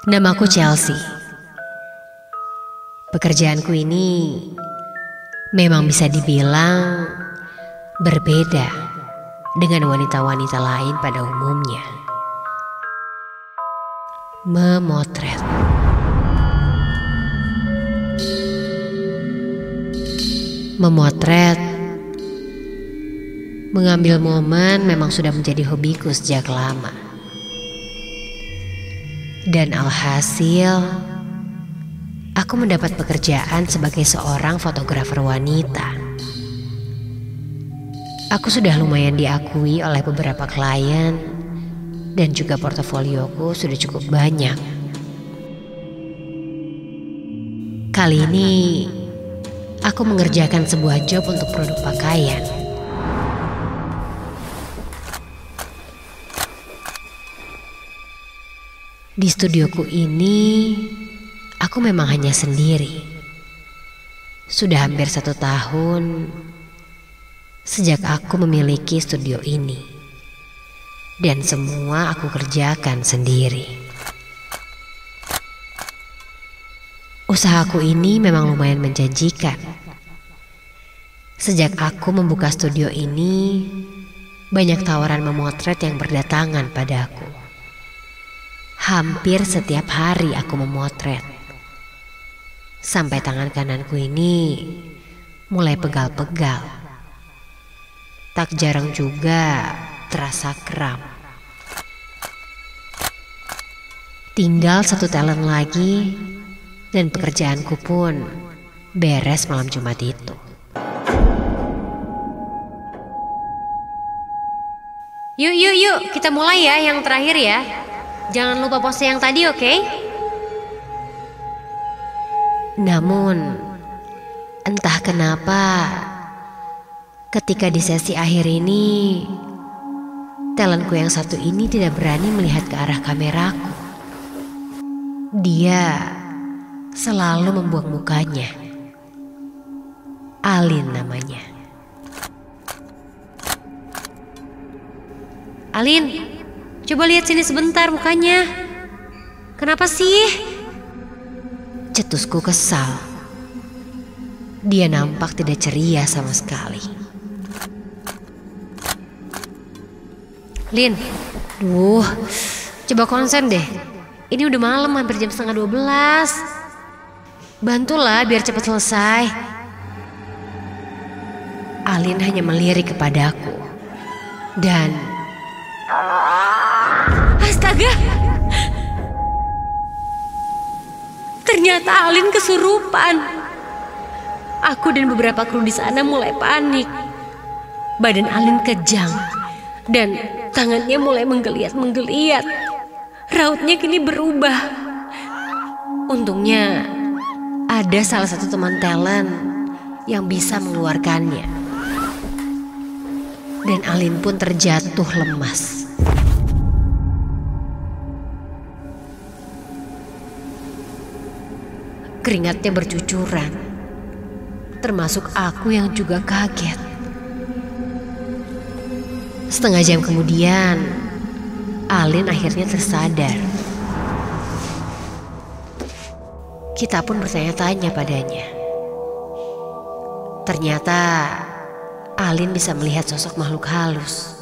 Namaku Chelsea. Pekerjaanku ini memang bisa dibilang berbeda dengan wanita-wanita lain pada umumnya. Memotret. Memotret, mengambil momen memang sudah menjadi hobiku sejak lama. Dan alhasil, aku mendapat pekerjaan sebagai seorang fotografer wanita. Aku sudah lumayan diakui oleh beberapa klien dan juga portofolioku sudah cukup banyak. Kali ini, aku mengerjakan sebuah job untuk produk pakaian. Di studioku ini, aku memang hanya sendiri. Sudah hampir 1 tahun sejak aku memiliki studio ini. Dan semua aku kerjakan sendiri. Usahaku ini memang lumayan menjanjikan. Sejak aku membuka studio ini, banyak tawaran memotret yang berdatangan padaku. Hampir setiap hari aku memotret. Sampai tangan kananku ini mulai pegal-pegal. Tak jarang juga terasa kram. Tinggal 1 talent lagi dan pekerjaanku pun beres malam Jumat itu. Yuk, kita mulai ya yang terakhir ya. Jangan lupa pose yang tadi, oke? Namun, entah kenapa, ketika di sesi akhir ini, talentku yang satu ini tidak berani melihat ke arah kameraku. Dia selalu membuang mukanya. Alin namanya. Alin, coba lihat sini sebentar mukanya. Kenapa sih? Cetusku kesal. Dia nampak tidak ceria sama sekali. Lin, coba konsen deh. Ini udah malam, hampir jam 11:30. Bantulah biar cepat selesai. Alin hanya melirik kepadaku. Dan astaga! Ternyata Alin kesurupan. Aku dan beberapa kru di sana mulai panik. Badan Alin kejang dan tangannya mulai menggeliat-menggeliat. Rautnya kini berubah. Untungnya ada salah satu teman talent yang bisa mengeluarkannya. Dan Alin pun terjatuh lemas. Keringatnya bercucuran, termasuk aku yang juga kaget. Setengah jam kemudian, Alin akhirnya tersadar. Kita pun bertanya-tanya padanya. Ternyata Alin bisa melihat sosok makhluk halus.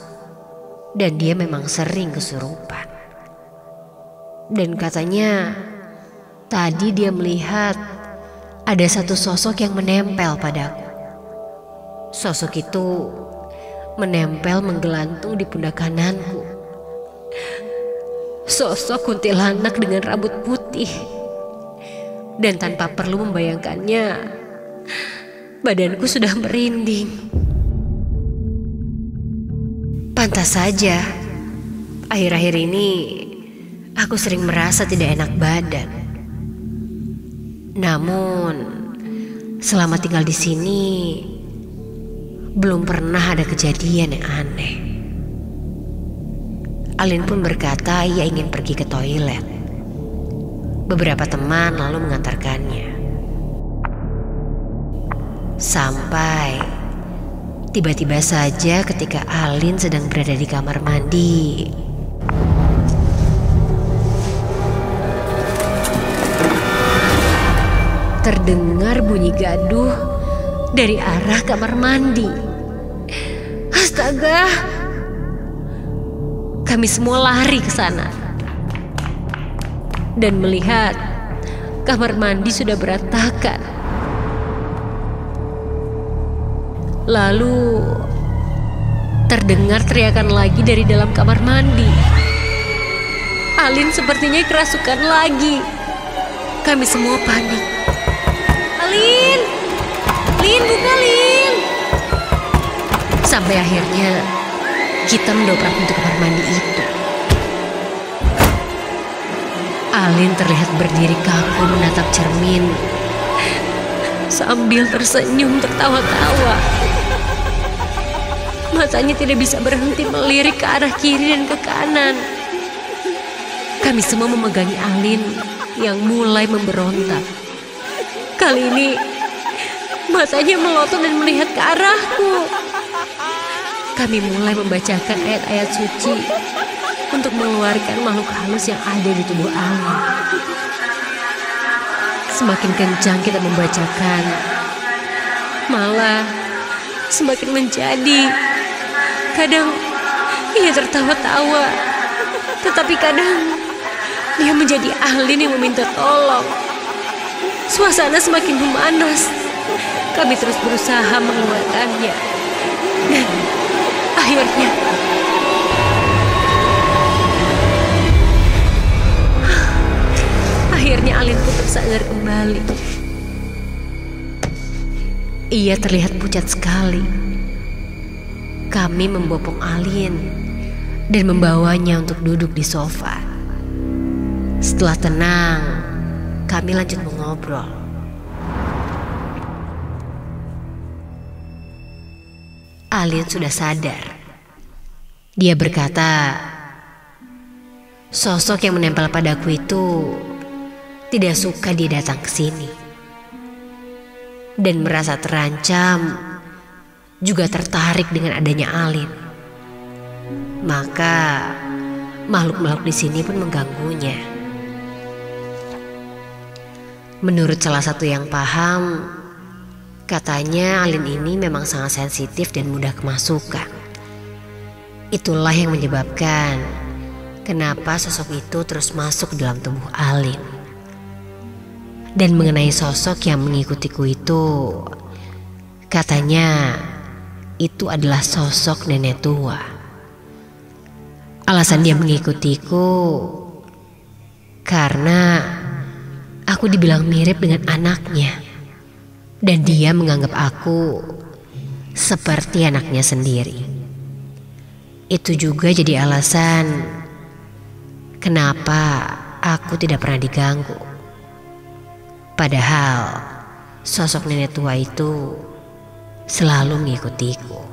Dan dia memang sering kesurupan. Dan katanya tadi dia melihat ada satu sosok yang menempel padaku. Sosok itu menempel menggelantung di pundak kananku. Sosok kuntilanak dengan rambut putih. Dan tanpa perlu membayangkannya, badanku sudah merinding. Pantas saja, akhir-akhir ini aku sering merasa tidak enak badan. Namun, selama tinggal di sini, belum pernah ada kejadian yang aneh. Alin pun berkata ia ingin pergi ke toilet. Beberapa teman lalu mengantarkannya. Sampai tiba-tiba saja ketika Alin sedang berada di kamar mandi, terdengar bunyi gaduh dari arah kamar mandi. Astaga! Kami semua lari ke sana dan melihat kamar mandi sudah berantakan. Lalu terdengar teriakan lagi dari dalam kamar mandi. Alin sepertinya kerasukan lagi. Kami semua panik. Alin! Lin, buka Lin! Sampai akhirnya kita mendobrak pintu kamar mandi itu. Alin terlihat berdiri kaku menatap cermin sambil tersenyum tertawa-tawa. Matanya tidak bisa berhenti melirik ke arah kiri dan ke kanan. Kami semua memegangi Alin yang mulai memberontak. Kali ini matanya melotot dan melihat ke arahku. Kami mulai membacakan ayat-ayat suci untuk mengeluarkan makhluk halus yang ada di tubuh Alin. Semakin kencang kita membacakan, malah semakin menjadi. Kadang ia tertawa-tawa, tetapi kadang dia menjadi Alin yang meminta tolong. Suasana semakin memanas. Kami terus berusaha mengeluarkannya. Dan akhirnya Alin pun tersadar kembali. Ia terlihat pucat sekali. Kami membopong Alin dan membawanya untuk duduk di sofa. Setelah tenang, kami lanjut mengobrol. Alin sudah sadar. Dia berkata, sosok yang menempel padaku itu tidak suka dia datang ke sini. Dan merasa terancam, juga tertarik dengan adanya Alin. Maka makhluk-makhluk di sini pun mengganggunya. Menurut salah satu yang paham, katanya Alin ini memang sangat sensitif dan mudah kemasukan. Itulah yang menyebabkan kenapa sosok itu terus masuk ke dalam tubuh Alin. Dan mengenai sosok yang mengikutiku itu, katanya itu adalah sosok nenek tua. Alasan dia mengikutiku karena aku dibilang mirip dengan anaknya, dan dia menganggap aku seperti anaknya sendiri. Itu juga jadi alasan kenapa aku tidak pernah diganggu. Padahal sosok nenek tua itu selalu mengikutiku.